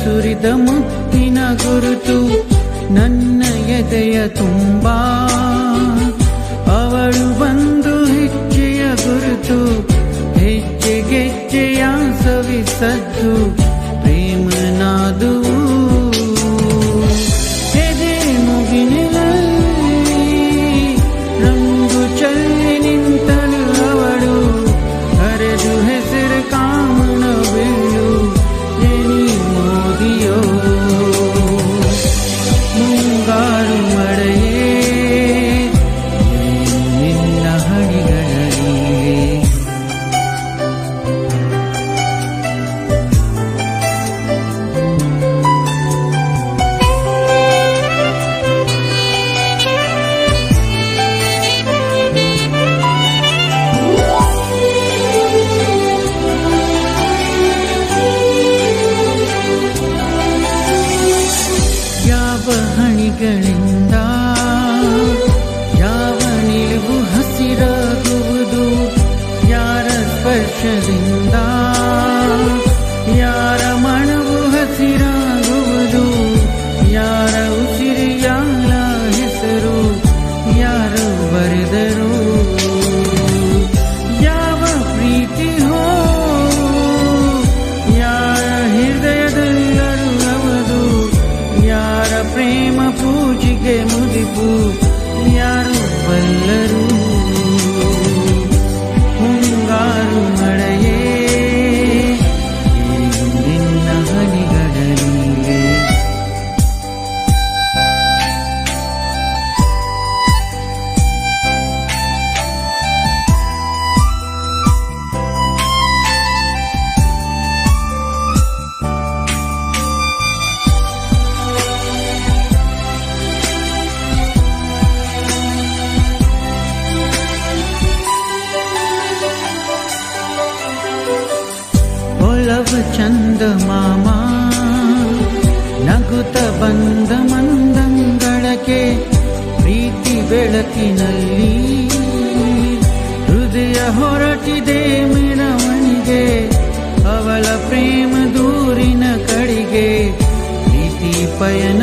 ಸುರಿದ ಮುತ್ತಿನ ಗುರುತು ನನ್ನ ಎದೆಯ ತುಂಬಾ. ಅವಳು ಬಂದು ಹೆಜ್ಜೆಯ ಗುರುತು, ಹೆಜ್ಜೆಗೆಜ್ಜೆಯ ಸವಿಸದ್ದು ಪ್ರೇಮನಾದು. ಎದೆ ಮುಗಿಲಿನಲ್ಲಿ ರಂಗು ಚೆಲ್ಲಿ ನಿಂತಳು ಅವಳು, ಕರೆದು ಹೆಸರು ಕಾಮನ ಬೀಳು ಎನಿ ಮೋದಿಯೋ. ಮುಂಗಾರು ಮಳೆಯೇ ನಿನ್ನ ಹಣಿಗಳಲ್ಲಿ, ಹಣಿಗಳಿಂದ ಯಾವ ನಿಲುವು ಹಸಿರಾಗುವುದು, ಯಾರ ಸ್ಪರ್ಶದಿಂದ ಯಾರ ಮನವು ಹಸಿರಾಗುವುದು, ಯಾರ ಉಸಿರಿಯಾಳ ಹೆಸರು ಯಾರು ಬರೆದರು. ಯಾವ ಪ್ರೀತಿ ಹೋ ಯಾರ ಹೃದಯದಲ್ಲರುವುದು, ಯಾರ ಪ್ರೇಮ ಪೂಜೆಗೆ ಮುಡಿಪು ಯಾರು ಬಲ್ಲರು. ಮುಂಗಾರು ಮಳೆಯೇ ನಿನ್ನ ಹನಿಗಳಲ್ಲಿ, ಒಲವು ಚಂದ ಮಾಮ ನಗುತ್ತ ಬಂದ ಮಂದಂಗಳಕ್ಕೆ, ಪ್ರೀತಿ ಬೆಳಕಿನಲ್ಲಿ ಹೃದಯ ಹೊರಟಿದೆ ಮೆರವಣಿಗೆ. ಅವಳ ಪ್ರೇಮ ದೂರಿನ ಕಡೆಗೆ ಪ್ರೀತಿ ಪಯಣ